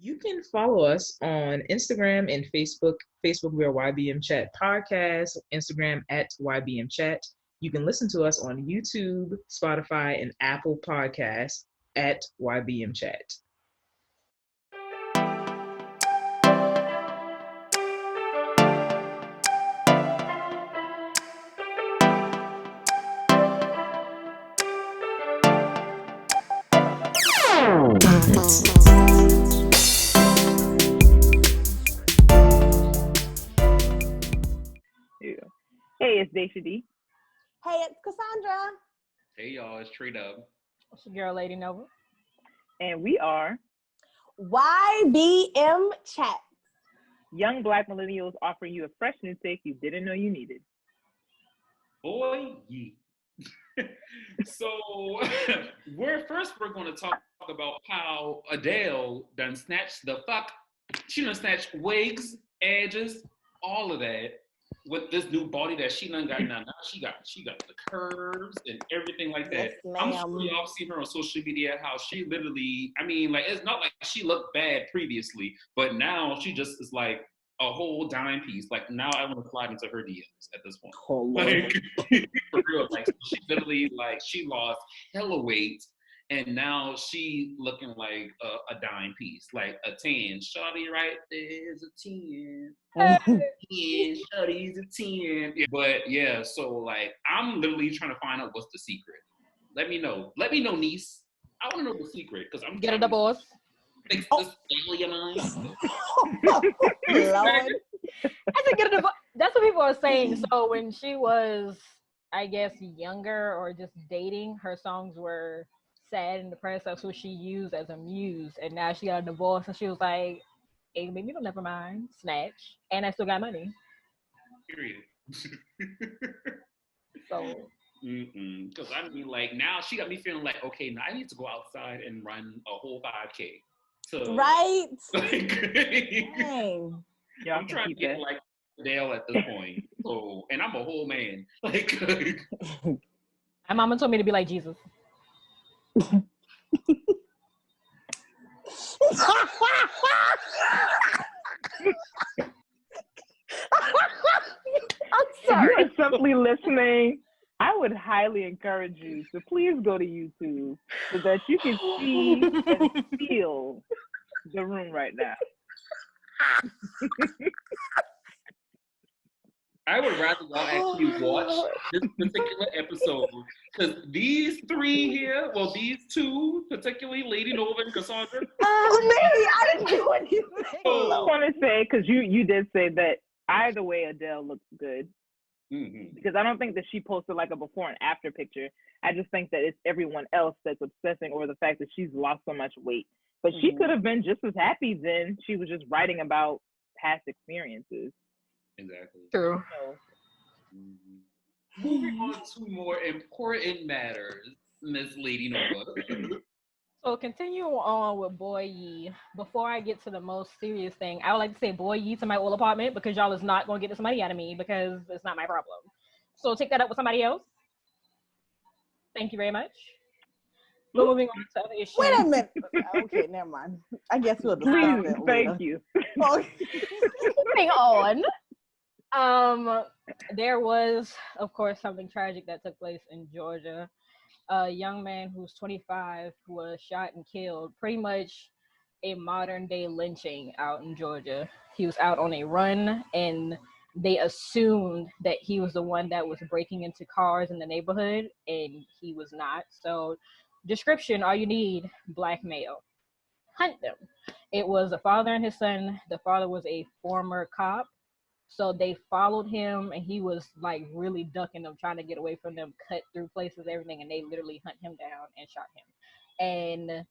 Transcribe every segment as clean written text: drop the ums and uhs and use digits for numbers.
You can follow us on Instagram and Facebook. Facebook, we are YBMchat Podcast. Instagram at YBMchat. You can listen to us on YouTube, Spotify, and Apple Podcasts at YBMchat. Yeah. Hey, it's Dashia D. Hey, it's Cassondra. Hey y'all, it's Tre'Dub. It's your girl, LadiiNova. And we are YBMchat. young Black millennials offering you a fresh new take you didn't know you needed. Boy, ye. So we're going to talk about how Adele done snatched the fuck. She done snatched wigs, edges, all of that with this new body that she done got now. Now she got the curves and everything like that. Yes, I'm ma'am. sure y'all seen her on social media how she literally, I mean, like it's not like she looked bad previously, but now she just is like a whole dime piece. Like now I want to slide into her DMs at this point. Oh, Lord. Like for real, like she literally like she lost hella weight and now she looking like a dime piece, like a 10. Shawty right there's a 10. 10, shawty's a 10. Yeah, but yeah, so like I'm literally trying to find out what's the secret. Let me know, niece. I want to know the secret because I'm Get a divorce. fix this family of mine. Lord. I said get a divorce. That's what people are saying. So when she was, I guess, younger or just dating, her songs were sad and depressed. That's what she used as a muse. And now she got a divorce and she was like, hey, maybe don't never mind. Snatch. And I still got money. Period. So Because I mean, like now she got me feeling like, okay, now I need to go outside and run a whole 5K. So, Right? like, Dang. Y'all I'm can trying to keep get that. like Dale at this point. So, and I'm a whole man. Like, my mama told me to be like Jesus. I'm If you sorry. are simply listening, I would highly encourage you to please go to YouTube so that you can see and feel the room right now. I would rather y'all actually watch this particular episode because these three here, well, these two, particularly LadiiNova and Cassondra. Oh, maybe I didn't do anything. I want to say, because you did say that either way Adele looks good. Mm-hmm. Because I don't think that she posted like a before and after picture. I just think that it's everyone else that's obsessing over the fact that she's lost so much weight. But she could have been just as happy then. She was just writing about past experiences. Exactly. True. So, Moving on to more important matters, Miss LadiiNova. So continue on with Boy Yee. Before I get to the most serious thing, I would like to say Boy Yee to my old apartment because y'all is not going to get this money out of me because it's not my problem. So take that up with somebody else. Thank you very much. But moving on to other issues. Wait a minute. Okay, never mind. I guess we'll discuss please, that thank later. you. Okay. Moving on. There was, of course, something tragic that took place in Georgia. A young man who's 25 was shot and killed, pretty much a modern day lynching out in Georgia. He was out on a run and they assumed that he was the one that was breaking into cars in the neighborhood and he was not. So description, all you need, black male. Hunt them. It was a father and his son. The father was a former cop. So they followed him and he was like really ducking them, trying to get away from them, cut through places, everything. And they literally hunt him down and shot him. And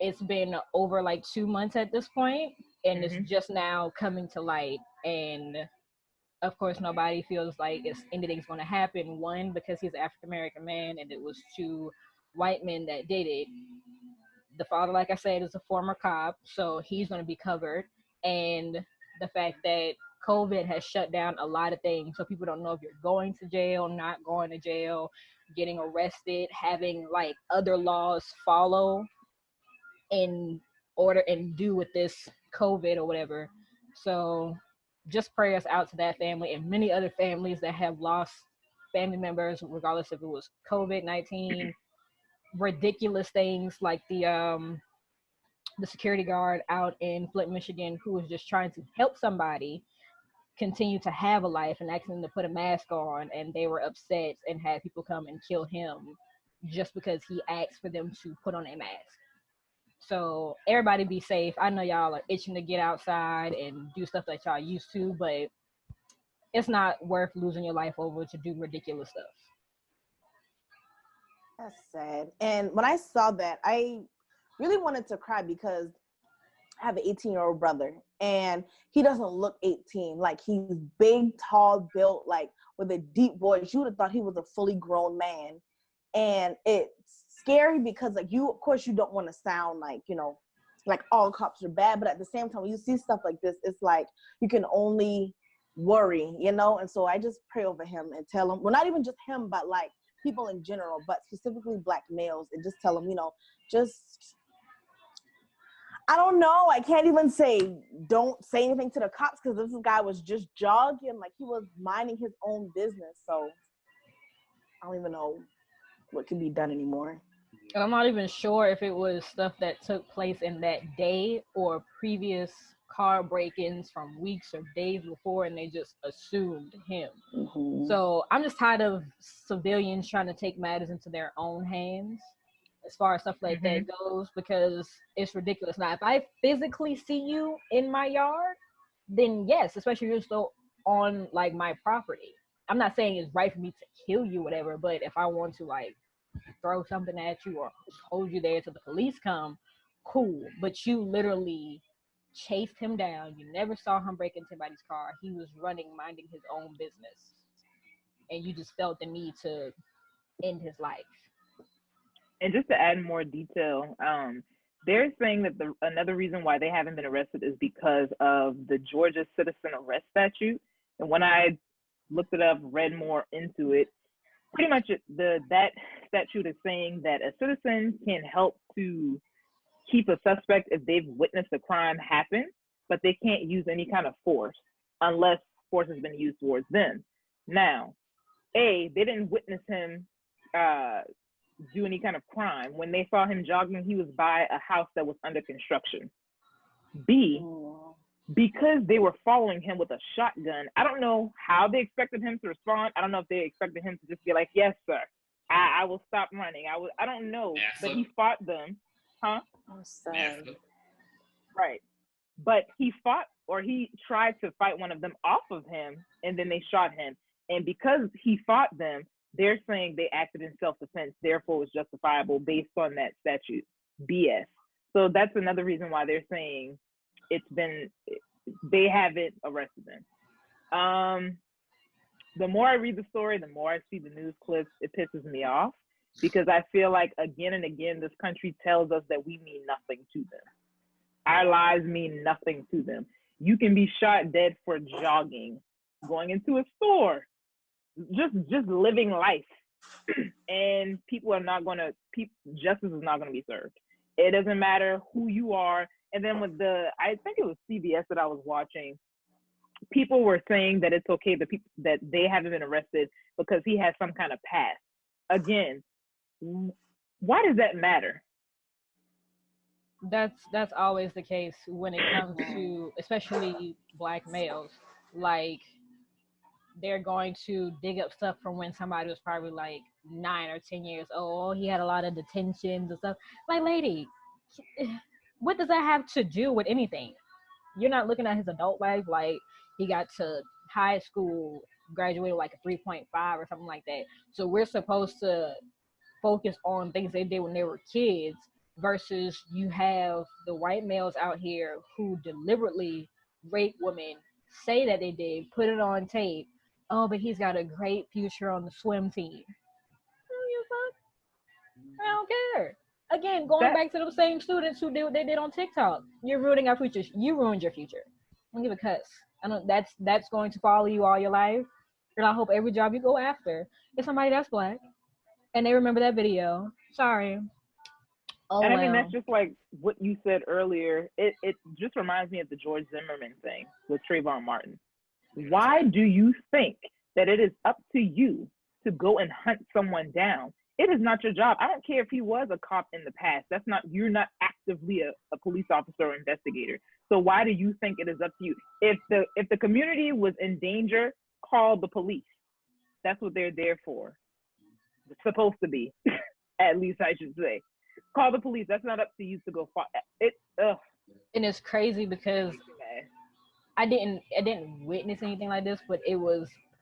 it's been over like 2 months at this point, and it's just now coming to light. And of course, nobody feels like anything's going to happen. One, because he's an African-American man and it was two white men that did it. The father, like I said, is a former cop, so he's going to be covered. And the fact that COVID has shut down a lot of things. So people don't know if you're going to jail, not going to jail, getting arrested, having like other laws follow in order and do with this COVID or whatever. So just prayers out to that family and many other families that have lost family members, regardless if it was COVID-19, ridiculous things like the security guard out in Flint, Michigan, who was just trying to help somebody continue to have a life and asking them to put a mask on, and they were upset and had people come and kill him just because he asked for them to put on a mask. So everybody be safe. I know y'all are itching to get outside and do stuff that y'all used to, but it's not worth losing your life over to do ridiculous stuff. That's sad. And when I saw that, I really wanted to cry because I have an 18-year-old brother, and he doesn't look 18. Like, he's big, tall, built, like with a deep voice. You would have thought he was a fully grown man. And it's scary because, like, of course, you don't want to sound like, like all cops are bad. But at the same time, when you see stuff like this, it's like you can only worry, And so I just pray over him and tell him, well, not even just him, but like people in general, but specifically Black males, and just tell them, just, I don't know. I can't even say, don't say anything to the cops, because this guy was just jogging, like he was minding his own business. So I don't even know what can be done anymore. And I'm not even sure if it was stuff that took place in that day or previous car break-ins from weeks or days before, and they just assumed him. Mm-hmm. So I'm just tired of civilians trying to take matters into their own hands as far as stuff like that goes, because it's ridiculous. Now, if I physically see you in my yard, then yes, especially if you're still on like my property. I'm not saying it's right for me to kill you, whatever, but if I want to like throw something at you or hold you there till the police come, cool. But you literally chased him down. You never saw him break into anybody's car. He was running, minding his own business. And you just felt the need to end his life. And just to add more detail, they're saying that another reason why they haven't been arrested is because of the Georgia citizen arrest statute. And when I looked it up, read more into it, pretty much that statute is saying that a citizen can help to keep a suspect if they've witnessed a crime happen, but they can't use any kind of force unless force has been used towards them. Now, they didn't witness him do any kind of crime. When they saw him jogging, he was by a house that was under construction. B, because they were following him with a shotgun, I don't know how they expected him to respond. I don't know if they expected him to just be like, yes, sir, I will stop running. I don't know, but he fought them. Huh? I'm sorry. Right. But he fought, or he tried to fight one of them off of him, and then they shot him. And because he fought them, they're saying they acted in self-defense, therefore it was justifiable based on that statute. BS. So that's another reason why they're saying they haven't arrested them. The more I read the story, the more I see the news clips, it pisses me off, because I feel like again and again, this country tells us that we mean nothing to them. Our lives mean nothing to them. You can be shot dead for jogging, going into a store, just living life, and justice is not going to be served. It doesn't matter who you are. And then with I think it was CBS that I was watching, people were saying that it's okay that they haven't been arrested because he has some kind of past. Again, why does that matter? That's always the case when it comes to especially Black males. Like, they're going to dig up stuff from when somebody was probably like 9 or 10 years old. He had a lot of detentions and stuff. Like, lady, what does that have to do with anything? You're not looking at his adult life. Like, he got to high school, graduated like a 3.5 or something like that. So we're supposed to focus on things they did when they were kids, versus you have the white males out here who deliberately rape women, say that they did, put it on tape. Oh, but he's got a great future on the swim team. I don't care. Again, going back to those same students who did what they did on TikTok. You're ruining our future. You ruined your future. I don't give a cuss. I know that's going to follow you all your life. And I hope every job you go after is somebody that's Black and they remember that video. Sorry. Oh And I mean, well. that's just like what you said earlier. It just reminds me of the George Zimmerman thing with Trayvon Martin. Why do you think that it is up to you to go and hunt someone down? It is not your job. I don't care if he was a cop in the past. That's not, you're not actively a police officer or investigator. So why do you think it is up to you? If the community was in danger, call the police. That's what they're there for. It's supposed to be, at least I should say. Call the police. That's not up to you to go fight. And it's crazy because I didn't witness anything like this, but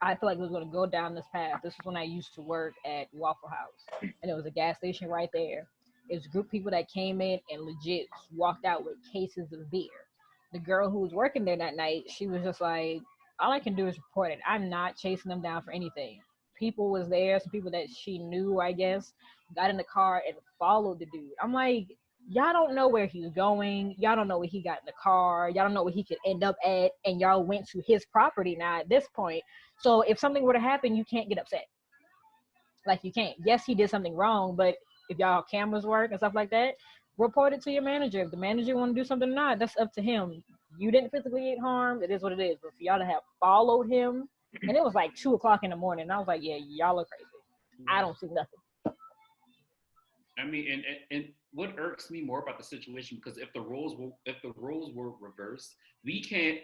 I feel like it was going to go down this path. This was when I used to work at Waffle House, and there was a gas station right there. It was a group of people that came in and legit walked out with cases of beer. The girl who was working there that night, she was just like, all I can do is report it. I'm not chasing them down for anything. People was there, some people that she knew, I guess, got in the car and followed the dude. I'm like, y'all don't know where he's going. Y'all don't know where he got in the car. Y'all don't know where he could end up at. And y'all went to his property now at this point. So if something were to happen, you can't get upset. Like, you can't. Yes, he did something wrong, but if y'all cameras work and stuff like that, report it to your manager. If the manager want to do something or not, that's up to him. You didn't physically get harmed. It is what it is. But for y'all to have followed him, and it was like 2:00 in the morning, and I was like, yeah, y'all are crazy. I don't see nothing. I mean, and what irks me more about the situation, because if the roles were reversed, we can't,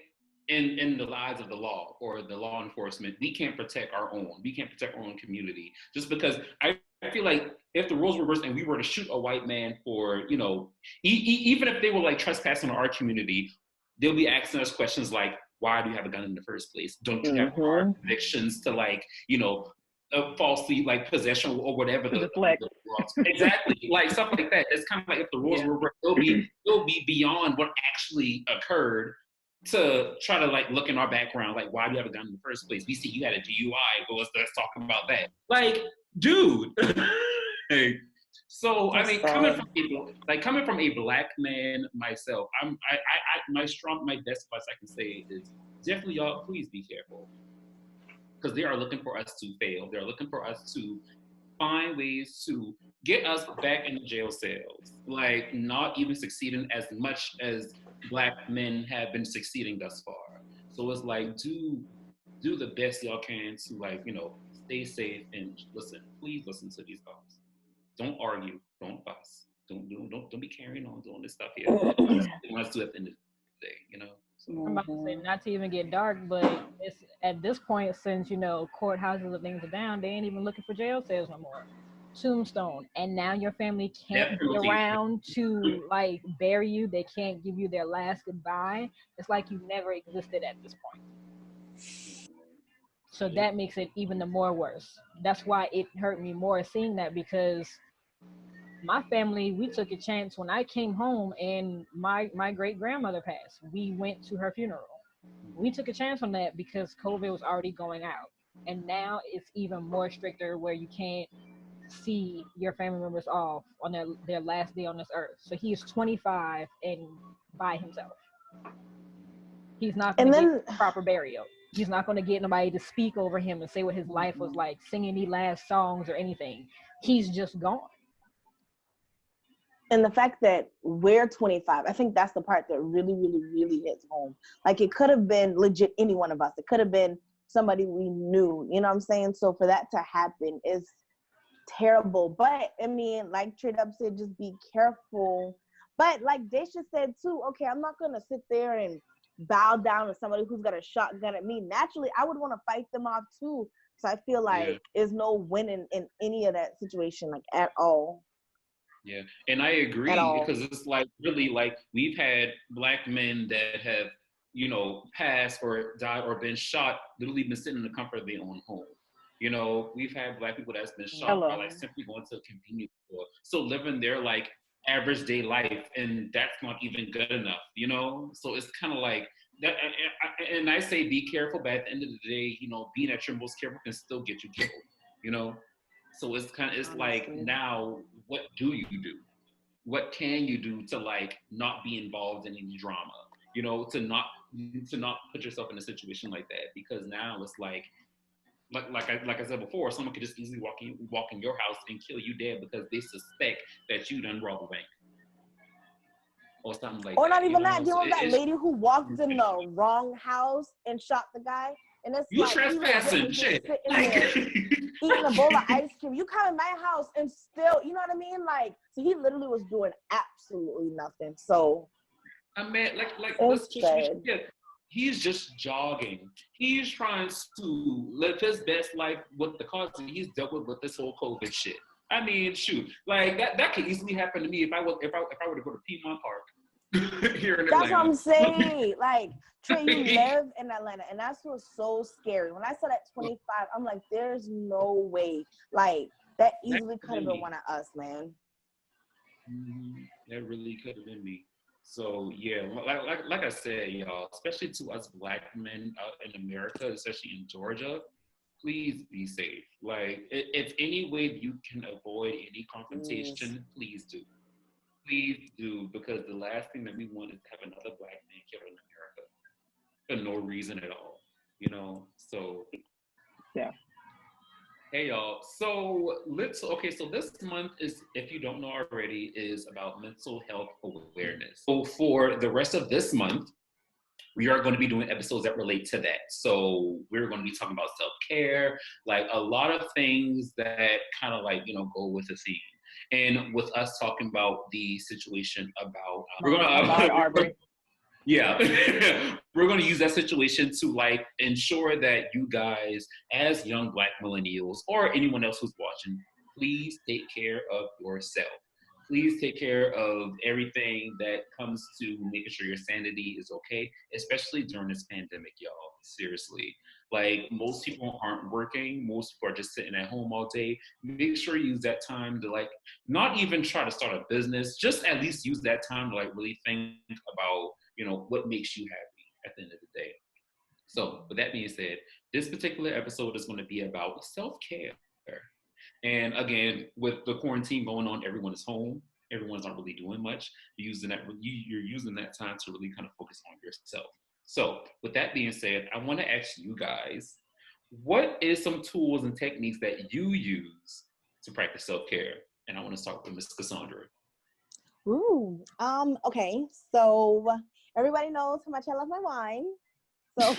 in the lives of the law or the law enforcement, we can't protect our own. We can't protect our own community. Just because I feel like if the roles were reversed and we were to shoot a white man for, even if they were like trespassing on our community, they'll be asking us questions like, why do you have a gun in the first place? Don't you have convictions to falsely like possession or whatever the exactly, like stuff like that. It's kind of like if the rules were, it'll be beyond what actually occurred to try to like look in our background, like, why do you have a gun in the first place? We see you had a DUI, but let's talk about that. Like, dude. Hey. So I mean, coming from a black man myself, my best advice I can say is definitely, y'all, please be careful, because they are looking for us to fail. They're looking for us to find ways to get us back in the jail cells, like not even succeeding as much as black men have been succeeding thus far. So it's like, do the best y'all can to stay safe and please listen to these guys. Don't argue, don't fuss, don't be carrying on doing this stuff here. Let's do it at the end of the day, So. I'm about to say, not to even get dark, but it's at this point, since courthouses and things are down, they ain't even looking for jail cells no more. Tombstone, and now your family can't be around to like bury you. They can't give you their last goodbye. It's like you never existed at this point. So that makes it even the more worse. That's why it hurt me more seeing that, because my family, we took a chance when I came home and my great grandmother passed. We went to her funeral. We took a chance on that because COVID was already going out. And now it's even more stricter where you can't see your family members off on their last day on this earth. So he is 25 and by himself. He's not going to get proper burial. He's not going to get nobody to speak over him and say what his life was like, sing any last songs or anything. He's just gone. And the fact that we're 25, I think that's the part that really, really, really hits home. Like, it could have been legit any one of us. It could have been somebody we knew, you know what I'm saying? So for that to happen is terrible. But, I mean, like Tre'Dub said, just be careful. But like Dashia said too, okay, I'm not going to sit there and bow down to somebody who's got a shotgun at me. Naturally, I would want to fight them off too. So I feel like there's no winning in any of that situation, like, at all. Yeah, and I agree, because it's like really like we've had black men that have, passed or died or been shot, literally been sitting in the comfort of their own home. We've had black people that's been shot by like simply going to a convenience store, still living their like average day life, and that's not even good enough, So it's kind of like that, and I say be careful, but at the end of the day, being at your most careful can still get you killed, So it's like, now what do you do? What can you do to like not be involved in any drama? To not put yourself in a situation like that, because now it's like I said before, someone could just easily walk in your house and kill you dead because they suspect that you done robbed a bank. or something like Or that. not even You know? that. There So was that lady who walked in the wrong house and shot the guy. And it's you like, he legit trespassing, was just shit. sitting there eating a bowl of ice cream. You come in my house and still, you know what I mean? Like, so he literally was doing absolutely nothing. So I mean, like it's let's sad. he's just jogging. He's trying to live his best life with the cause he's dealt with this whole COVID shit. I mean, shoot, like that could easily happen to me if I were to go to Piedmont Park here in Atlanta. That's what I'm saying. Like, Trey, you live in Atlanta, and that's what's so scary. When I said at 25, I'm like, there's no way. Like, that easily could have been one of us, man. That really could have been me. So yeah, like I said, y'all, especially to us Black men in America, especially in Georgia, please be safe. Like, if any way you can avoid any confrontation, please do. Please do, because the last thing that we want is to have another Black man killed in America for no reason at all. You know, so yeah. Hey y'all. So so this month is, if you don't know already, is about mental health awareness. So for the rest of this month, we are going to be doing episodes that relate to that. So we're going to be talking about self-care, like a lot of things that kind of like, go with the theme. And with us talking about the situation about Ahmaud Arbery. Yeah, we're going to use that situation to like ensure that you guys, as young Black millennials or anyone else who's watching, please take care of yourself. Please take care of everything that comes to making sure your sanity is okay, especially during this pandemic, y'all. Seriously. Like, most people aren't working. Most people are just sitting at home all day. Make sure you use that time to like, not even try to start a business, just at least use that time to like really think about, what makes you happy at the end of the day. So with that being said, this particular episode is going to be about self-care. And again, with the quarantine going on, everyone is home. Everyone's not really doing much. You're using that time to really kind of focus on yourself. So with that being said, I want to ask you guys, what is some tools and techniques that you use to practice self-care? And I want to start with Ms. Cassondra. Ooh, okay. So everybody knows how much I love my wine. So,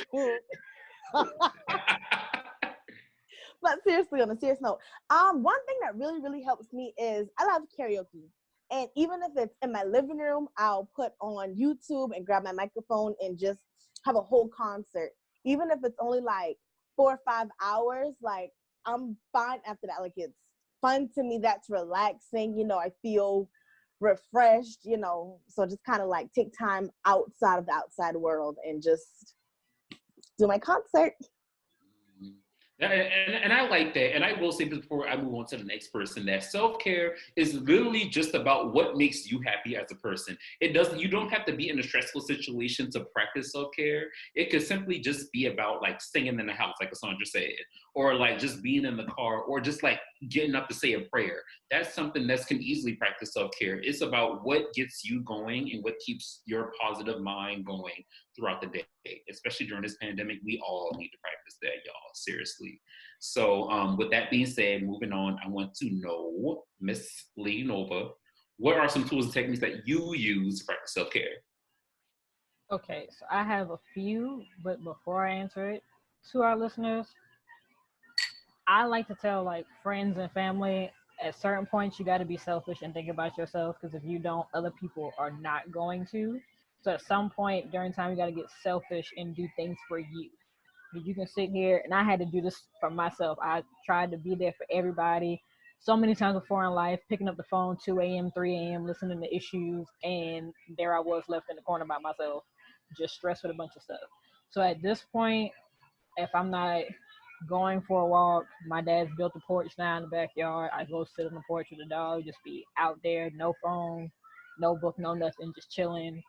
but seriously, on a serious note, one thing that really, really helps me is I love karaoke. And even if it's in my living room, I'll put on YouTube and grab my microphone and just have a whole concert. Even if it's only like 4 or 5 hours, like I'm fine after that. Like, it's fun to me. That's relaxing. I feel refreshed, so just kind of like take time outside of the outside world and just do my concert. And I like that. And I will say before I move on to the next person, that self-care is literally just about what makes you happy as a person. You don't have to be in a stressful situation to practice self-care. It could simply just be about like singing in the house, like Cassondra said, or like just being in the car, or just like getting up to say a prayer. That's something that can easily practice self-care. It's about what gets you going and what keeps your positive mind going throughout the day. Especially during this pandemic, we all need to practice that, y'all. Seriously. So with that being said, moving on, I want to know, Miss LadiiNova, what are some tools and techniques that you use to practice self-care? Okay, so I have a few, but before I answer it, to our listeners, I like to tell like friends and family, at certain points you got to be selfish and think about yourself, because if you don't, other people are not going to. So at some point during time, you got to get selfish and do things for you. You can sit here, and I had to do this for myself. I tried to be there for everybody so many times before in life, picking up the phone 2 a.m., 3 a.m., listening to issues, and there I was left in the corner by myself, just stressed with a bunch of stuff. So at this point, if I'm not going for a walk, my dad's built a porch now in the backyard. I go sit on the porch with the dog, just be out there, no phone, no book, no nothing, just chilling.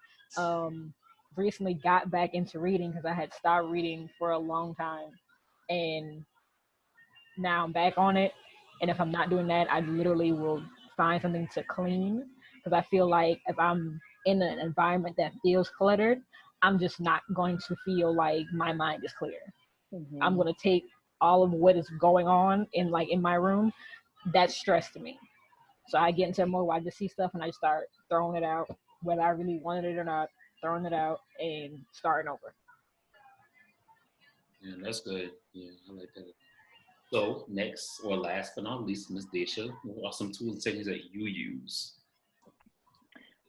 Recently got back into reading because I had stopped reading for a long time, and now I'm back on it. And if I'm not doing that, I literally will find something to clean, because I feel like if I'm in an environment that feels cluttered, I'm just not going to feel like my mind is clear. Mm-hmm. I'm going to take all of what is going on in my room. That's stress to me. So I get into a mode where I just see stuff and I start throwing it out. whether I really wanted it or not, throwing it out and starting over. Yeah, that's good. Yeah, I like that. So next or last but not least, Miss Dacia, what are some tools and techniques that you use?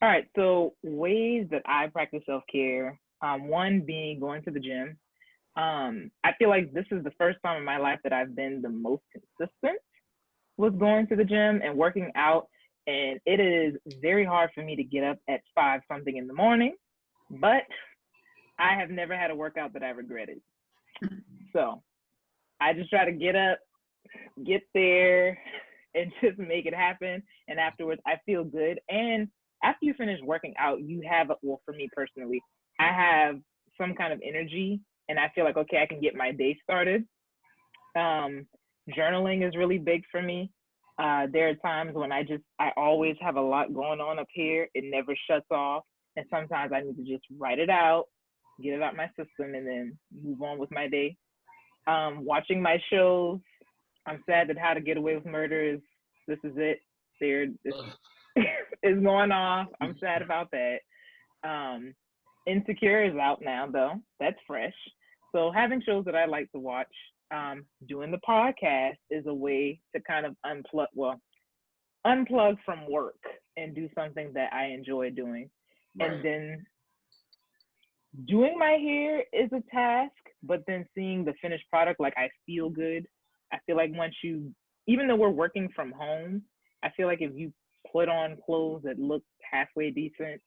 All right, so ways that I practice self care. One being going to the gym. I feel like this is the first time in my life that I've been the most consistent with going to the gym and working out. And it is very hard for me to get up at 5 something in the morning, but I have never had a workout that I regretted. So I just try to get up, get there, and just make it happen. And afterwards, I feel good. And after you finish working out, you have, well, for me personally, I have some kind of energy, and I feel like, okay, I can get my day started. Journaling is really big for me. There are times when I always have a lot going on up here. It never shuts off. And sometimes I need to just write it out, get it out my system, and then move on with my day. Watching my shows. I'm sad that How to Get Away with Murder is, this is it. It's going off. I'm sad about that. Insecure is out now, though. That's fresh. So having shows that I like to watch, doing the podcast is a way to kind of unplug from work and do something that I enjoy doing. Right. And then doing my hair is a task, but then seeing the finished product, like I feel good. I feel like even though we're working from home, I feel like if you put on clothes that look halfway decent,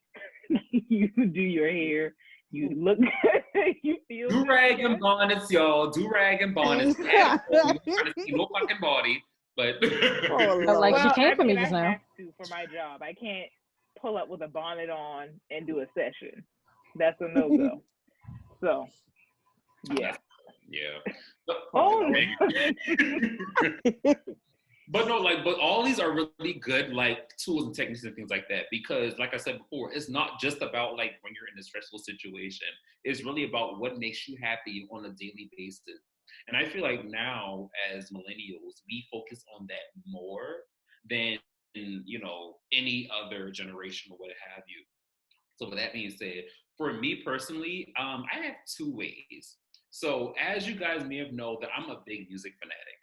you do your hair, you look good, you feel good. Do-rag and bonnets, y'all. Do-rag and bonnets. You don't see no fucking body, but... like she came for me just now. I have to for my job. I can't pull up with a bonnet on and do a session. That's a no-go. So, yeah. Yeah. But all these are really good, like, tools and techniques and things like that, because like I said before, it's not just about like when you're in a stressful situation. It's really about what makes you happy on a daily basis. And I feel like now as millennials, we focus on that more than, any other generation or what have you. So with that being said, for me personally, I have 2 ways. So as you guys may have known that I'm a big music fanatic.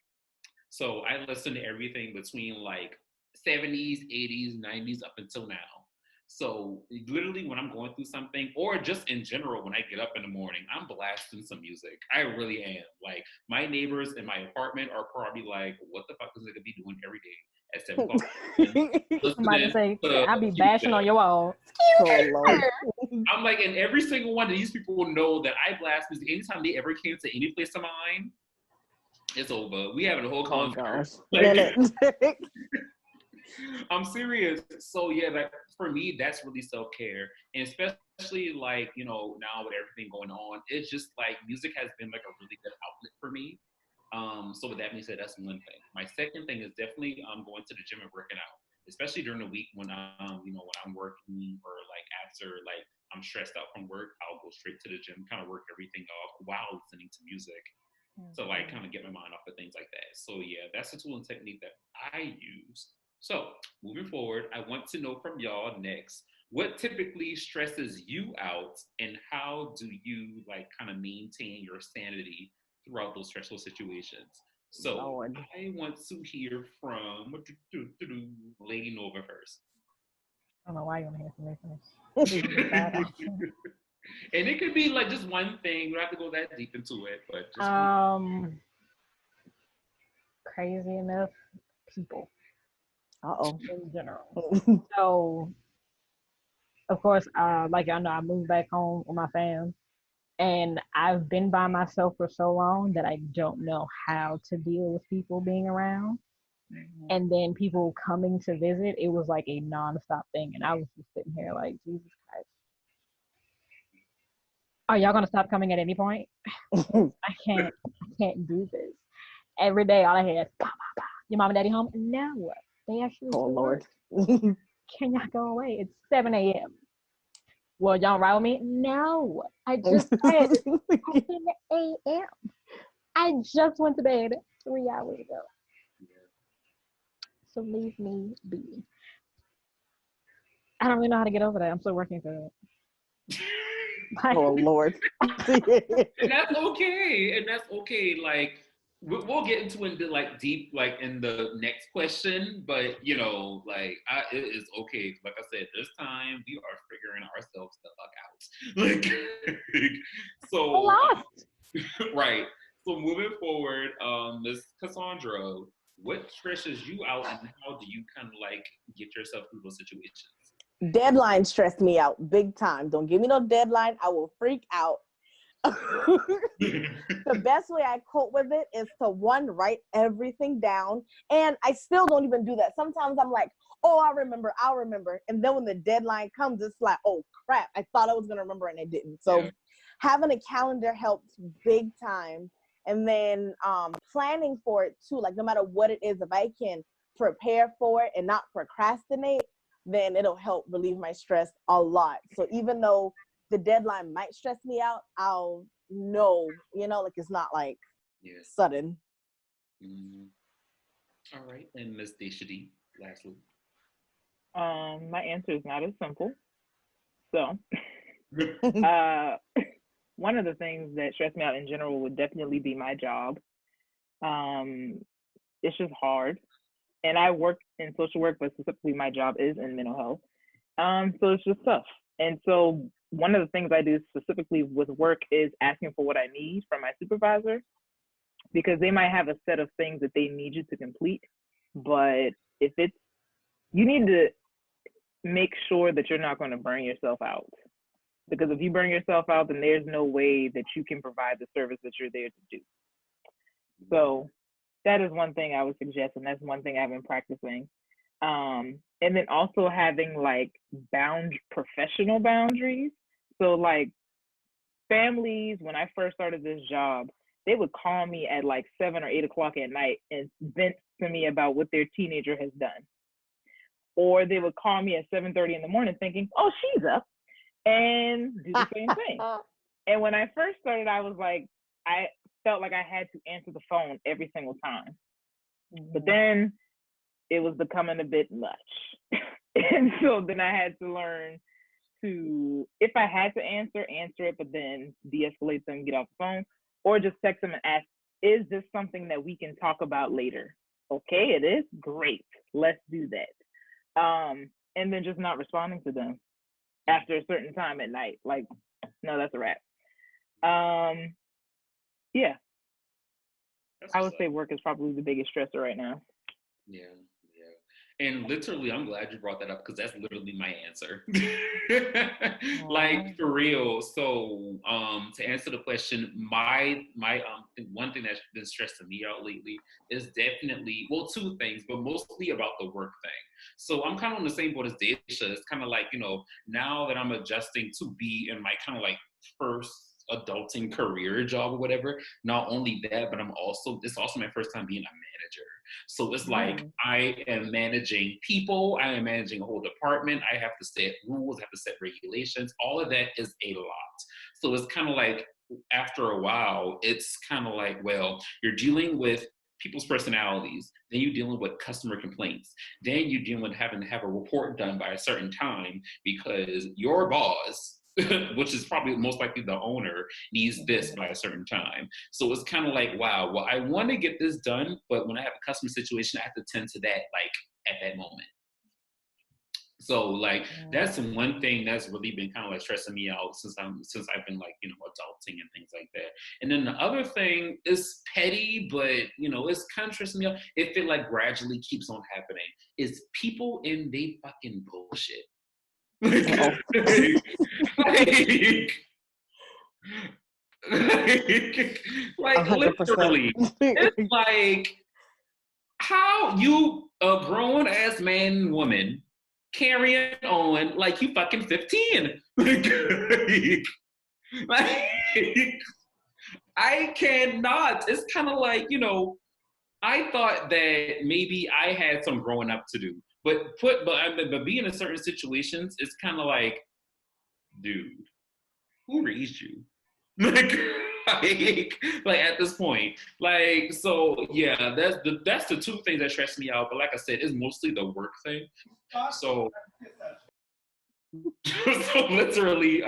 So I listen to everything between like 70s, 80s, 90s up until now. So literally when I'm going through something, or just in general, when I get up in the morning, I'm blasting some music. I really am. Like my neighbors in my apartment are probably like, what the fuck is it gonna be doing every day at 7 o'clock? Somebody say, I'll be bashing on your wall. I'm like, and every single one of these people will know that I blast music anytime they ever came to any place of mine. It's over. We having a whole concert. I'm serious. So yeah, like for me, that's really self-care, and especially like now with everything going on, it's just like music has been like a really good outlet for me. So with that being said, that's one thing. My second thing is definitely going to the gym and working out, especially during the week when when I'm working or like after like I'm stressed out from work, I'll go straight to the gym, kind of work everything off while listening to music. So like kind of get my mind off of things like that. So yeah, that's the tool and technique that I use. So moving forward, I want to know from y'all next, what typically stresses you out and how do you like kind of maintain your sanity throughout those stressful situations? So Lord. I want to hear from LadiiNova first. I don't know why you want to hear from me first. And it could be like just one thing. We don't have to go that deep into it, but just crazy enough people. In general. So, of course, like y'all know, I moved back home with my fam, and I've been by myself for so long that I don't know how to deal with people being around. Mm-hmm. And then people coming to visit, it was like a nonstop thing, and I was just sitting here like, Jesus Christ. Are y'all gonna stop coming at any point? I can't do this. Every day, all I hear is, bah, bah, bah. Your mom and daddy home? No. They actually Lord. Can y'all go away? It's 7 a.m. Well, y'all ride with me? No. I just said 7 a.m. I just went to bed 3 hours ago. So leave me be. I don't really know how to get over that. I'm still working through it. Oh Lord. And that's okay. And that's okay. Like we'll get into it like deep, like in the next question. But you know, like it is okay. Like I said, this time we are figuring ourselves the fuck out. Like, so right. So moving forward, Miss Cassondra, what stresses you out, and how do you kind of like get yourself through those situations? Deadline stressed me out big time. Don't give me no deadline. I will freak out. The best way I cope with it is to write everything down. And I still don't even do that. Sometimes I'm like, oh, I'll remember. And then when the deadline comes, it's like, oh crap, I thought I was gonna remember and I didn't. So having a calendar helps big time. And then planning for it too, like no matter what it is, if I can prepare for it and not procrastinate, then it'll help relieve my stress a lot. So even though the deadline might stress me out, I'll know, like it's not like sudden. Mm-hmm. All right. And Miss Dashia D, lastly. My answer is not as simple. So one of the things that stress me out in general would definitely be my job. It's just hard. And I work in social work, but specifically my job is in mental health. So it's just tough. And so one of the things I do specifically with work is asking for what I need from my supervisor, because they might have a set of things that they need you to complete. But if you need to make sure that you're not going to burn yourself out. Because if you burn yourself out, then there's no way that you can provide the service that you're there to do. So that is one thing I would suggest, and that's one thing I've been practicing. And then also having like professional boundaries. So like families, when I first started this job, they would call me at like 7 or 8 o'clock at night and vent to me about what their teenager has done. Or they would call me at 7:30 in the morning thinking, oh, she's up, and do the same thing. And when I first started, I felt like I had to answer the phone every single time. But then it was becoming a bit much. And so then I had to learn to, if I had to answer it, but then de-escalate them, get off the phone, or just text them and ask, is this something that we can talk about later? Okay, it is? Great. Let's do that. And then just not responding to them after a certain time at night. Like, no, that's a wrap. Yeah. I would say work is probably the biggest stressor right now. Yeah. And literally, I'm glad you brought that up because that's literally my answer. Like for real. So to answer the question, my one thing that's been stressing me out lately is definitely, well, two things, but mostly about the work thing. So I'm kind of on the same boat as Dashia. It's kind of like, now that I'm adjusting to be in my kind of like first adulting career job or whatever, not only that, but it's also my first time being a manager. So it's like I am managing people, I am managing a whole department, I have to set rules, I have to set regulations, all of that is a lot. So it's kind of like after a while, it's kind of like, well, you're dealing with people's personalities, then you're dealing with customer complaints, then you're dealing with having to have a report done by a certain time because your boss, which is probably most likely the owner, needs this by a certain time. So it's kind of like, wow, well, I want to get this done, but when I have a customer situation, I have to tend to that like at that moment. So like that's one thing that's really been kind of like stressing me out since I've been like, adulting and things like that. And then the other thing is petty, but it's kind of stressing me out if it like gradually keeps on happening, is people in they fucking bullshit. like, literally, it's like how you a grown ass man and woman carrying on like you fucking 15. Like, I cannot. It's kind of like, I thought that maybe I had some growing up to do. But being in certain situations, it's kind of like, dude, who raised you? like at this point, like, so yeah, that's the two things that stress me out. But like I said, it's mostly the work thing. So So literally,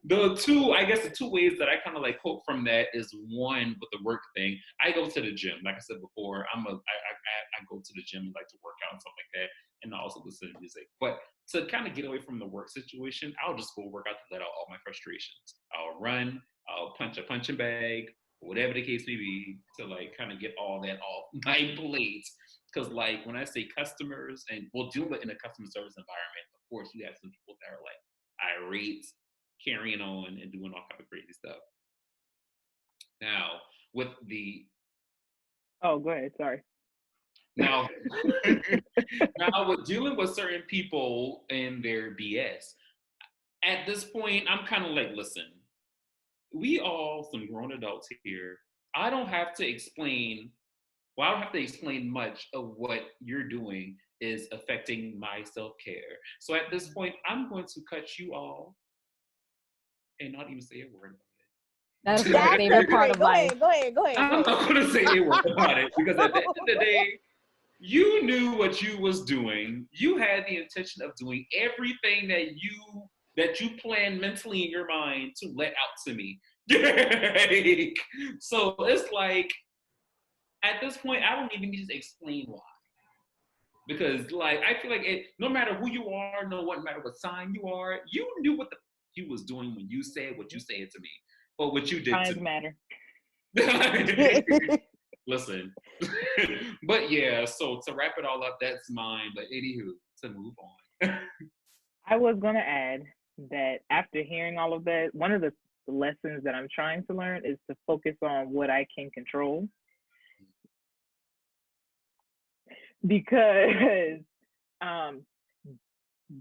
the two ways that I kind of like quote from that is one with the work thing. I go to the gym, like I said before. I go to the gym and like to work out and stuff like that, and I also listen to music. But to kind of get away from the work situation, I'll just go work out to let out all my frustrations. I'll run, I'll punch a punching bag, whatever the case may be, to like kind of get all that off my plate. Because like when I say customers and we'll do it in a customer service environment, of course you have some people that are like irate, carrying on and doing all kind of crazy stuff. Now with the Oh, go ahead. Sorry. now now with dealing with certain people and their BS, at this point I'm kind of like, listen, we all some grown adults here. I don't have to explain Well, I don't have to explain much of what you're doing is affecting my self-care. So at this point, I'm going to cut you off and not even say a word That's about my That's favorite the part point. of Go life. ahead, go ahead, go ahead, go I'm ahead. not going to say a word about it because at the end of the day, you knew what you was doing. You had the intention of doing everything that you planned mentally in your mind to let out to me. So it's like at this point, I don't even need to explain why. Because like I feel like no matter who you are, no matter what sign you are, you knew what the you was doing when you said what you said to me, or what you did to Signs me. matter. Listen, but yeah. So to wrap it all up, that's mine. But anywho, to move on. I was gonna add that after hearing all of that, one of the lessons that I'm trying to learn is to focus on what I can control. Because um,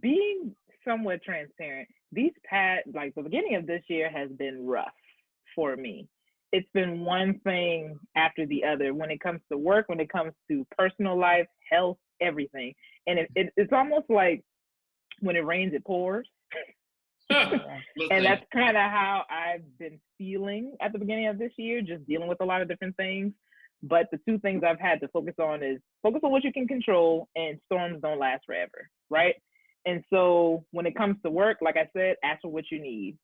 being somewhat transparent, these like the beginning of this year has been rough for me. It's been one thing after the other when it comes to work, when it comes to personal life, health, everything. And it's almost like when it rains, it pours. And that's kind of how I've been feeling at the beginning of this year, just dealing with a lot of different things. But the two things I've had to focus on is focus on what you can control, and storms don't last forever, right? And so when it comes to work, like I said, ask for what you need.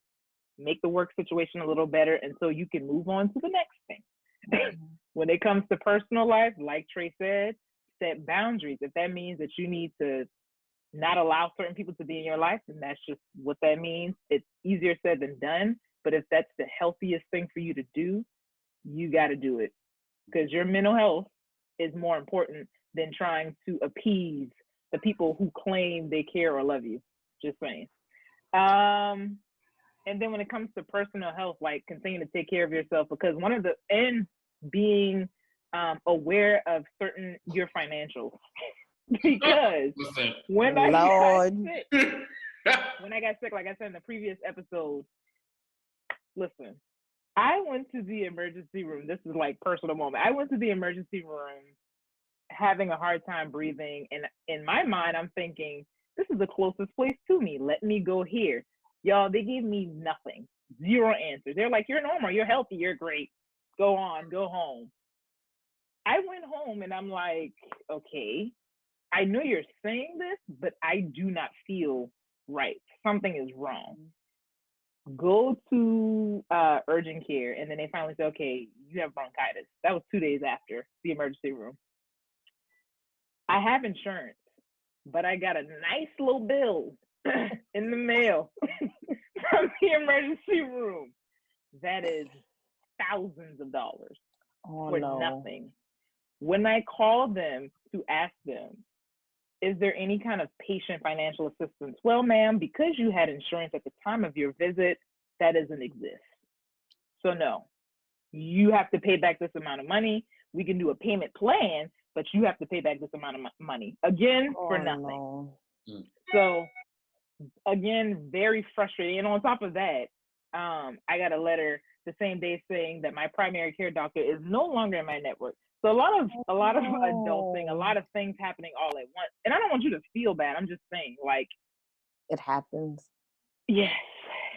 Make the work situation a little better until you can move on to the next thing. When it comes to personal life, like Trey said, set boundaries. If that means that you need to not allow certain people to be in your life, and that's just what that means. It's easier said than done, but if that's the healthiest thing for you to do, you got to do it, because your mental health is more important than trying to appease the people who claim they care or love you. Just saying. And then when it comes to personal health, like continue to take care of yourself, because being aware of your financials. Because when I got sick, like I said in the previous episode, listen, I went to the emergency room. This is like personal moment. I went to the emergency room having a hard time breathing. And in my mind, I'm thinking, this is the closest place to me. Let me go here. Y'all, they gave me nothing, 0 answers. They're like, you're normal, you're healthy, you're great. Go on, go home. I went home and I'm like, okay, I know you're saying this, but I do not feel right. Something is wrong. Go to urgent care. And then they finally say, okay, you have bronchitis. That was 2 days after the emergency room. I have insurance, but I got a nice little bill in the mail from the emergency room. That is thousands of dollars for nothing. When I called them to ask them, is there any kind of patient financial assistance? Well, ma'am, because you had insurance at the time of your visit, that doesn't exist. So no, you have to pay back this amount of money. We can do a payment plan, but you have to pay back this amount of money. Again, for nothing. No. So again, very frustrating. And on top of that, I got a letter the same day saying that my primary care doctor is no longer in my network. So a lot of adulting, a lot of things happening all at once. And I don't want you to feel bad. I'm just saying, like, it happens. Yes.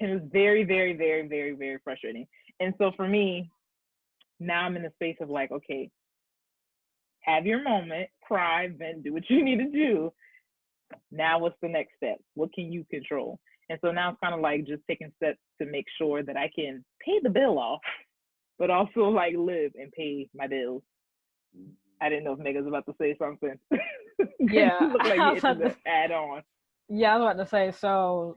It was very, very, very, very, very frustrating. And so for me, now I'm in the space of like, okay, have your moment, cry, vent, do what you need to do. Now what's the next step? What can you control? And so now it's kind of like just taking steps to make sure that I can pay the bill off, but also like live and pay my bills. I didn't know if Megan's about to say something. Yeah. You look like you itching to add on. Yeah, I was about to say, so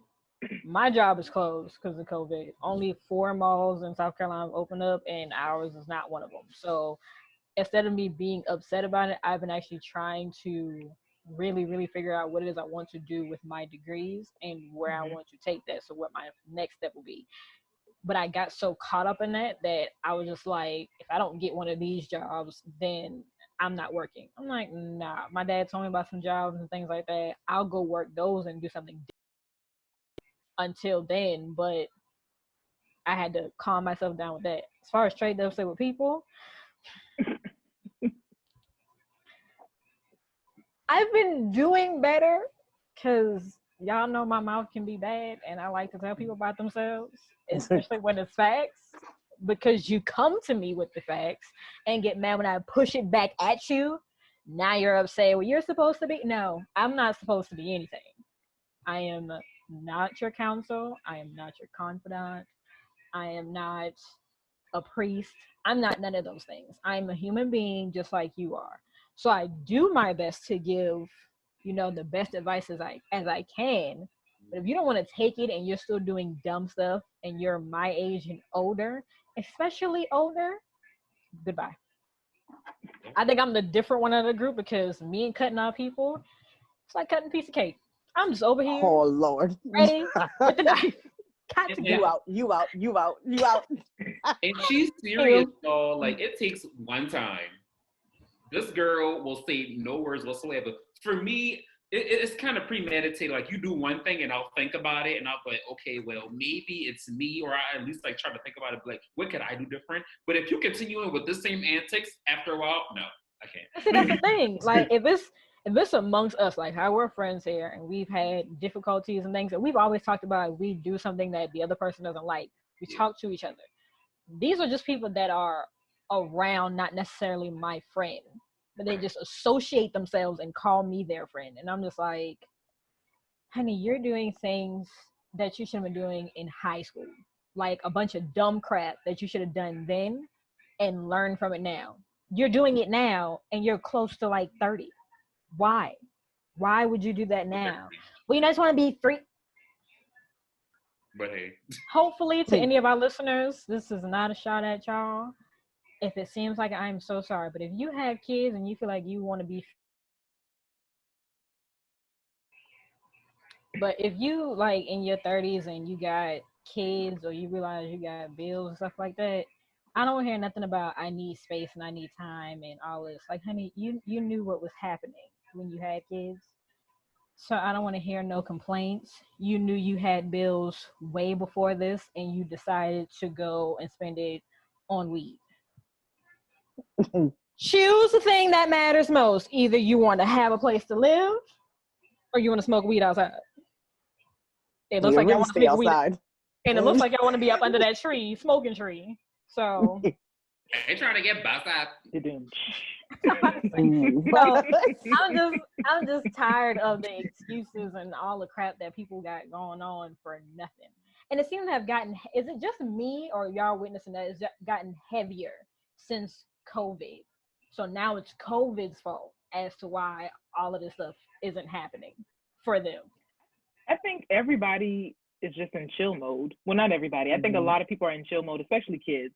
my job is closed because of COVID. Only 4 malls in South Carolina open up, and ours is not one of them. So instead of me being upset about it, I've been actually trying to really, really figure out what it is I want to do with my degrees and where I want to take that. So what my next step will be. But I got so caught up in that I was just like, if I don't get one of these jobs, then I'm not working. I'm like, nah. My dad told me about some jobs and things like that. I'll go work those and do something until then. But I had to calm myself down with that. As far as Tre'Dub say with people, I've been doing better because y'all know my mouth can be bad and I like to tell people about themselves, especially when it's facts, because you come to me with the facts and get mad when I push it back at you. Now you're upset. Well, you're supposed to be. No, I'm not supposed to be anything. I am not your counsel. I am not your confidant. I am not a priest. I'm not none of those things. I'm a human being just like you are. So I do my best to give, the best advice as I can. But if you don't want to take it and you're still doing dumb stuff and you're my age and older, especially older, goodbye. I think I'm the different one of the group because me and cutting off people, it's like cutting a piece of cake. I'm just over here. Oh Lord. Ready with the knife. Got to You out. And she's serious, y'all. Like, it takes one time. This girl will say no words whatsoever. For me, it's kind of premeditated. Like, you do one thing and I'll think about it and I'll be like, okay, well, maybe it's me, or I at least like try to think about it, like, what could I do different? But if you continue with the same antics after a while, no, I can't. See, that's the thing. Like, if it's amongst us, like how we're friends here and we've had difficulties and things, and we've always talked about, we do something that the other person doesn't like, we talk to each other. These are just people that are around, not necessarily my friend, but they just associate themselves and call me their friend. And I'm just like, honey, you're doing things that you should have been doing in high school, like a bunch of dumb crap that you should have done then and learn from it now. You're doing it now and you're close to like 30. Why would you do that now? Well, you just want to be free. But hey, hopefully to any of our listeners, this is not a shot at y'all. If it seems like, I'm so sorry, but if you have kids and you feel like you want to be, but if you like in your 30s and you got kids or you realize you got bills and stuff like that, I don't hear nothing about I need space and I need time and all this. Like, honey, you knew what was happening when you had kids. So I don't want to hear no complaints. You knew you had bills way before this and you decided to go and spend it on weed. Choose the thing that matters most. Either you want to have a place to live or you want to smoke weed outside. It looks like I want to smoke weed. And it looks like I want to be up under that tree, smoking tree. So they trying to get bust out. So I'm just tired of the excuses and all the crap that people got going on for nothing. And it seems to have gotten, is it just me or y'all witnessing that it's gotten heavier since COVID? So now it's COVID's fault as to why all of this stuff isn't happening for them. I think everybody is just in chill mode. Well, not everybody. I think a lot of people are in chill mode, especially kids.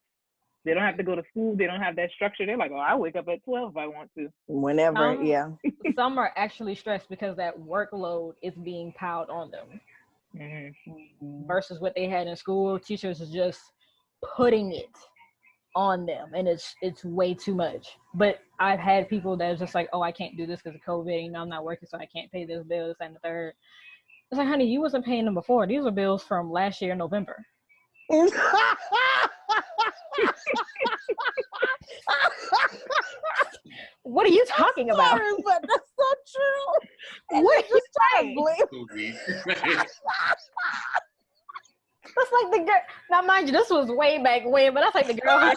They don't have to go to school. They don't have that structure. They're like, oh, I wake up at 12 if I want to. Whenever, yeah. Some are actually stressed because that workload is being piled on them. Mm-hmm. Versus what they had in school. Teachers are just putting it on them, and it's way too much. But I've had people that are just like, oh, I can't do this because of COVID. I'm not working, so I can't pay this bill, this and the third. It's like, honey, you wasn't paying them before. These are bills from last year, November. What are you talking about? Sorry, but that's so true. And what are you trying to blame? That's like the girl. Now, mind you, this was way back when, but that's like the girl.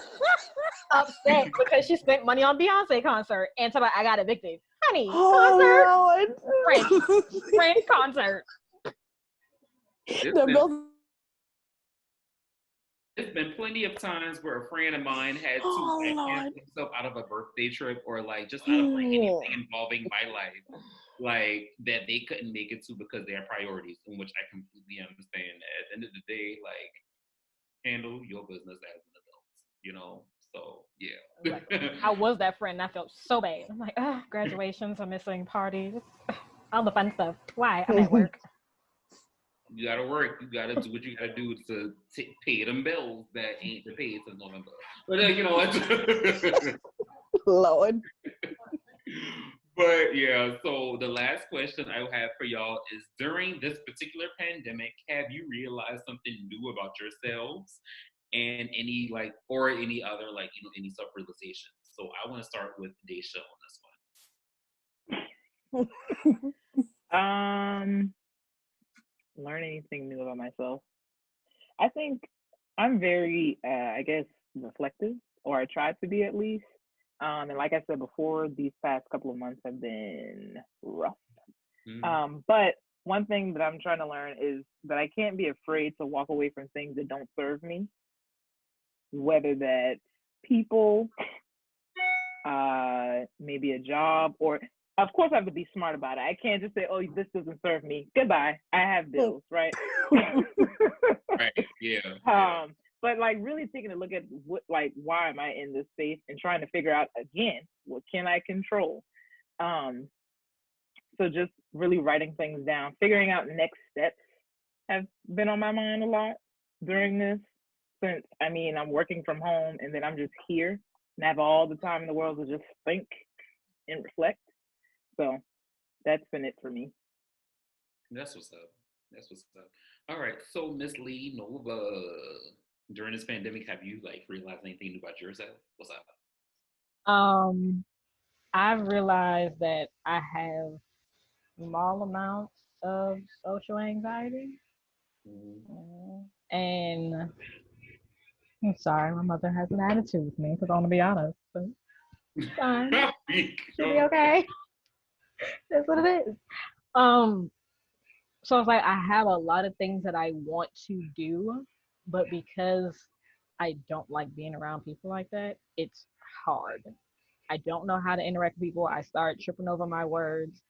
upset because she spent money on Beyonce concert and somebody I got evicted. Honey, Oh, concert, friend concert. There's been plenty of times where a friend of mine had to cancel himself out of a birthday trip or like just out of like anything involving my life, like that they couldn't make it to because they have priorities, in which I completely understand. At the end of the day, like handle your business as an adult, you know. So yeah. Like, I was that friend. And I felt so bad. I'm like, graduations, I'm missing parties, all the fun stuff. Why? I'm at work. You gotta work. You gotta do what you gotta do to pay them bills that ain't been paid since November. But you know what? Lord. But yeah, so the last question I have for y'all is: during this particular pandemic, have you realized something new about yourselves and any like, or any other like, you know, any self-realization? So I want to start with Dashia on this one. Learn anything new about myself. I think I'm very, I guess, reflective, or I try to be at least. And like I said before, these past couple of months have been rough. But one thing that I'm trying to learn is that I can't be afraid to walk away from things that don't serve me, whether that's people, maybe a job, or of course I have to be smart about it. I can't just say, oh, this doesn't serve me. Goodbye. I have bills, right? Right. Yeah. But like really taking a look at what, like, why am I in this space and trying to figure out again, what can I control? So just really writing things down, figuring out next steps have been on my mind a lot during this, since I mean, I'm working from home and then I'm just here and have all the time in the world to just think and reflect. So that's been it for me. That's what's up. That's what's up. All right. So Miss LadiiNova, during this pandemic, have you like realized anything new about yourself? What's up? I've realized that I have small amounts of social anxiety. And I'm sorry, my mother has an attitude with me because I want to be honest. But fine. She'll be okay. That's what it is. So it's like I have a lot of things that I want to do, but because I don't like being around people like that, it's hard. I don't know how to interact with people. I start tripping over my words.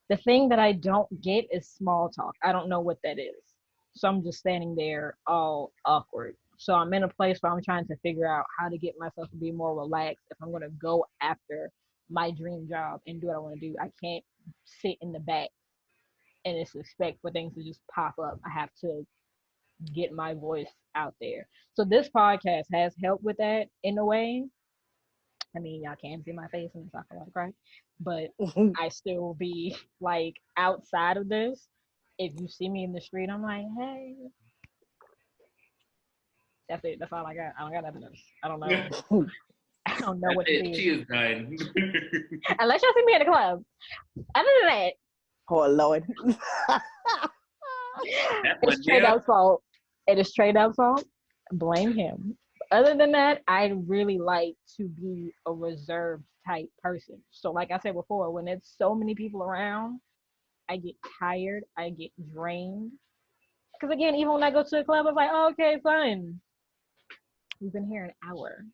The thing that I don't get is small talk. I don't know what that is. So I'm just standing there all awkward. So I'm in a place where I'm trying to figure out how to get myself to be more relaxed if I'm going to go after my dream job and do what I want to do. I can't sit in the back and just expect for things to just pop up. I have to get my voice out there. So this podcast has helped with that in a way. I mean, y'all can't see my face and talk about cry, but I still be like outside of this. If you see me in the street, I'm like, hey. That's it. That's all I got. I don't got nothing else. I don't know. I don't know what to do. She is done. Unless y'all see me in the club. Other than that. Oh, Lord. It's Tre'Dub's fault. It is Tre'Dub's fault. Blame him. Other than that, I really like to be a reserved type person. So like I said before, when there's so many people around, I get tired. I get drained. Because again, even when I go to a club, I'm like, oh, okay, fun. We've been here an hour.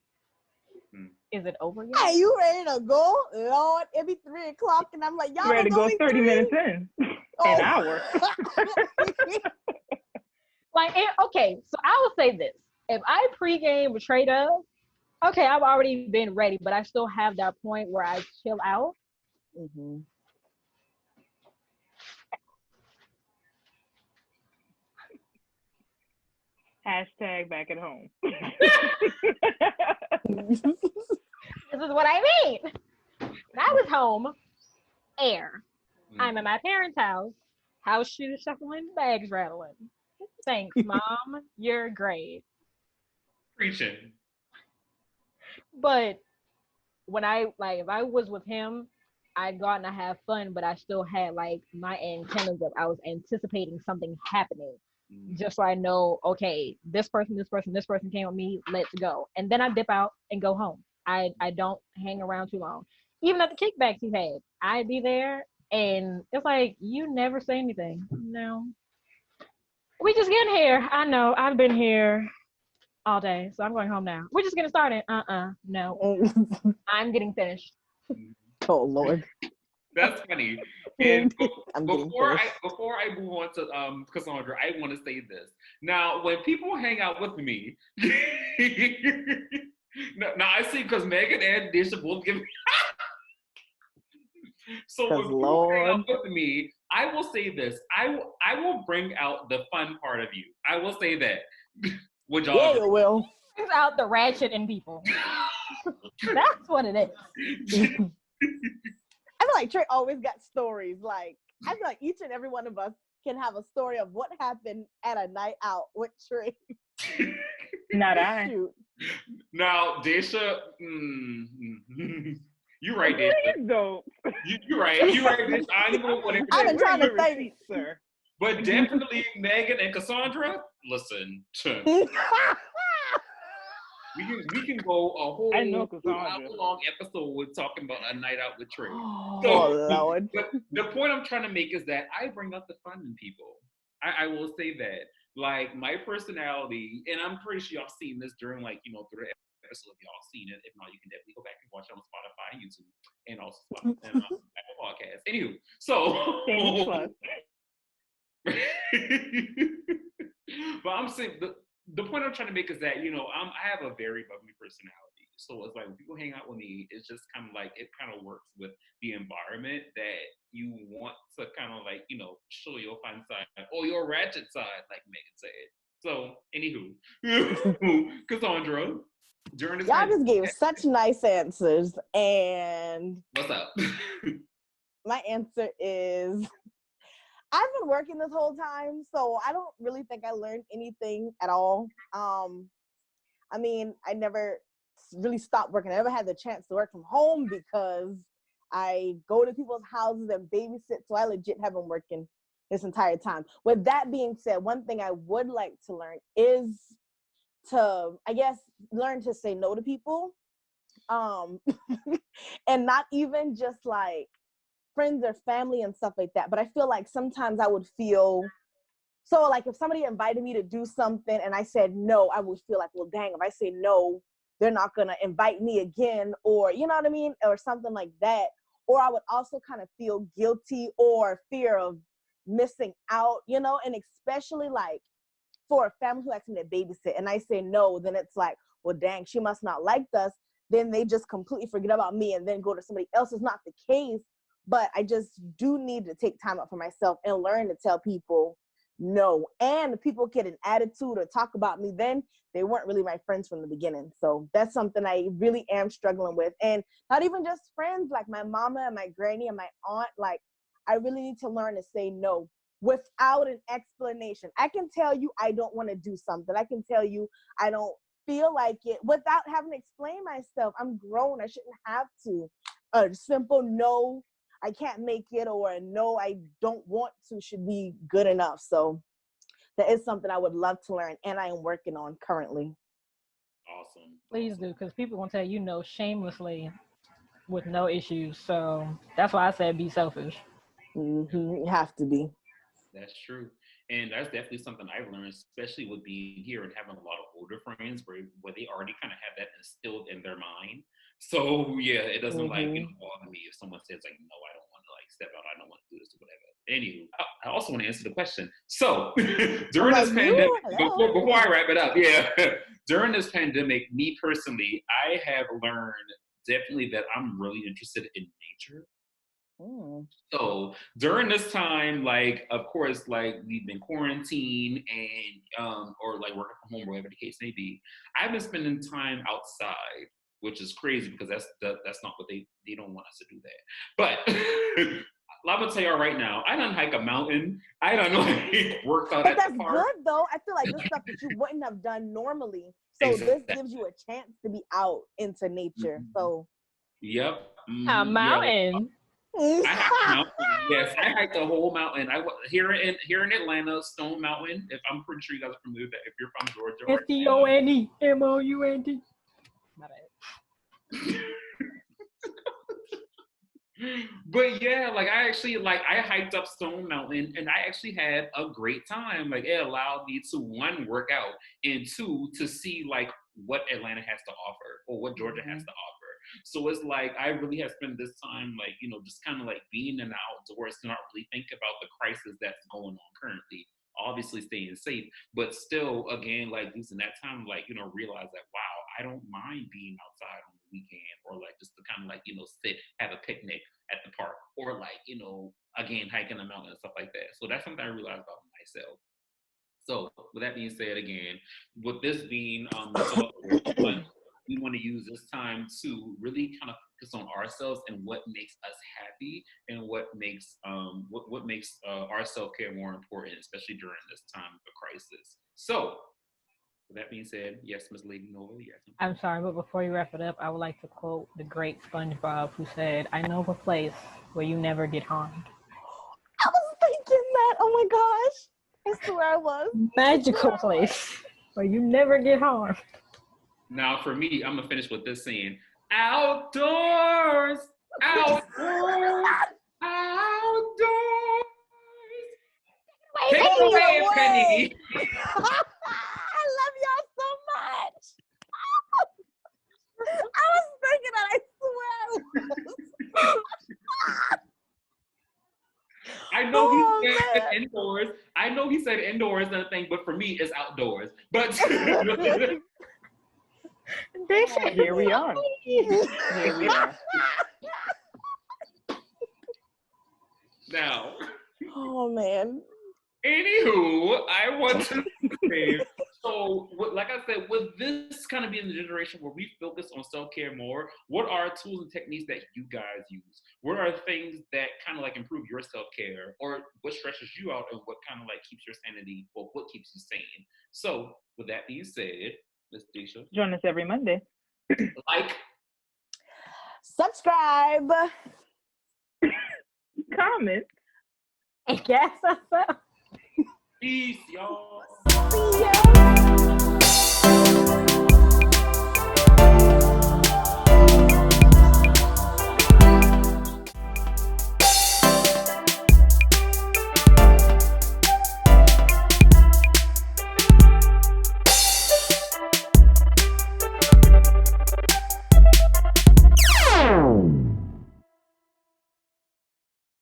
Is it over yet? Hey, you ready to go? Lord, it be 3 o'clock and I'm like, y'all ready to go 30 minutes in. An hour. Okay, so I will say this. If I pregame with Tre'Dub, okay, I've already been ready, but I still have that point where I chill out. Mm-hmm. Hashtag back at home. This is what I mean. When I was home, air. I'm at my parents' house shoes shuffling, bags rattling. Thanks, Mom. You're great. Preaching. But when if I was with him, I'd go out and I have fun, but I still had like my antennas up. I was anticipating something happening. just so I know, okay, this person came with me, let's go. And then I dip out and go home. I don't hang around too long. Even at the kickbacks he had, I'd be there and it's like, you never say anything. No. We just getting here. I know, I've been here all day, so I'm going home now. We're just getting started. No. I'm getting finished. Oh Lord. That's funny. And before finished. I move on to Cassondra, I want to say this. Now, when people hang out with me, now I see because Megan and Dashia both give me. So when people hang out with me, I will say this. I will bring out the fun part of you. I will say that. Would y'all Yeah, you will. Brings out the ratchet in people. That's what it is. I feel like Trey always got stories. Like, I feel like each and every one of us can have a story of what happened at a night out with Trey. Not I. Shoot. Now, Dashia, you're right, Dashia. You're right. You're right, Dashia. I ain't gonna whatever. I've been trying to think, sir. But definitely Megan and Cassondra, listen. We can go a whole long episode talking about a night out with Trey. Oh Lord. But the point I'm trying to make is that I bring out the fun in people. I will say that. Like my personality, and I'm pretty sure y'all seen this during through the episode if y'all seen it. If not, you can definitely go back and watch it on Spotify, YouTube, and also Spotify and Apple Podcasts. Anywho, so but I'm saying the point I'm trying to make is that I have a very bubbly personality, so it's like when people hang out with me, it's just kind of like it kind of works with the environment that you want to kind of show your fun side or your ratchet side, like Megan said. So anywho, Cassondra, during this y'all just gave such nice answers, and what's up? My answer is, I've been working this whole time, so I don't really think I learned anything at all. I mean, I never really stopped working. I never had the chance to work from home because I go to people's houses and babysit, so I legit have been working this entire time. With that being said, one thing I would like to learn is to, I guess, learn to say no to people. And not even just like friends or family and stuff like that, but I feel like sometimes I would feel so like if somebody invited me to do something and I said no, I would feel like, well dang, if I say no, they're not gonna invite me again, or you know what I mean, or something like that. Or I would also kind of feel guilty or fear of missing out, and especially like for a family who asks me to babysit and I say no, then it's like, well dang, she must not like us. Then they just completely forget about me and then go to somebody else. It's not the case. But I just do need to take time out for myself and learn to tell people no. And if people get an attitude or talk about me, then they weren't really my friends from the beginning. So that's something I really am struggling with. And not even just friends, like my mama and my granny and my aunt. Like, I really need to learn to say no without an explanation. I can tell you I don't want to do something. I can tell you I don't feel like it without having to explain myself. I'm grown. I shouldn't have to. A simple no, I can't make it, or a no, I don't want to should be good enough. So that is something I would love to learn, and I am working on currently. Awesome. Please do, because people will tell you no shamelessly with no issues. So that's why I said be selfish. You have to be. That's true. And that's definitely something I've learned, especially with being here and having a lot of older friends where they already kind of have that instilled in their mind. So yeah, it doesn't bother me if someone says like, no, I don't want to step out. I don't want to do this or whatever. Anywho, I also want to answer the question. So during this pandemic, before I wrap it up, during this pandemic, me personally, I have learned definitely that I'm really interested in nature. So during this time, of course, we've been quarantined and or working from home, whatever the case may be. I've been spending time outside, which is crazy because that's not what they don't want us to do that. But I'm gonna tell y'all right now, I done hike a mountain. I done worked out at the park. But that's good though. I feel like this stuff that you wouldn't have done normally. So this gives you a chance to be out into nature. So yep. A mountain. I hiked the mountain. Yes, I hiked the whole mountain. Here in Atlanta, Stone Mountain. If I'm pretty sure you guys are familiar with that. If you're from Georgia, or STONEMOUNT. My bad. But yeah, like I hiked up Stone Mountain and I actually had a great time. Like it allowed me to one, work out, and two, to see like what Atlanta has to offer or what Georgia has to offer. So it's like I really have spent this time like, just kind of like being in the outdoors to not really think about the crisis that's going on currently. Obviously staying safe, but still again, like using that time, like, realize that wow, I don't mind being outside on the weekend or like just to kind of like, sit, have a picnic at the park or like, again, hiking a mountain and stuff like that. So that's something I realized about myself. So with that being said, again, with this being we want to use this time to really kind of focus on ourselves and what makes us happy and what makes our self-care more important, especially during this time of a crisis. So with that being said, yes, Ms. LadiiNova, yes. I'm sorry, but before you wrap it up, I would like to quote the great SpongeBob, who said, "I know of a place where you never get harmed." I was thinking that. Oh my gosh. I swear I was. Magical place where you never get harmed. Now, for me, I'm gonna finish with this saying: outdoors, outdoors, outdoors. Take it away, Penny. I love y'all so much. I was thinking that. I swear. I know he said indoors. I know he said indoors and thing, but for me, it's outdoors. But here we are. Here we are. Now. Oh man. Anywho, I want to say, so like I said, with this kind of being the generation where we focus on self-care more, what are tools and techniques that you guys use? What are things that kind of like improve your self-care, or what stresses you out, and what kind of like keeps your sanity, or what keeps you sane? So with that being said, Ms. Dashia, join us every Monday. Like, subscribe, comment, and gas us up. peace, y'all. See ya.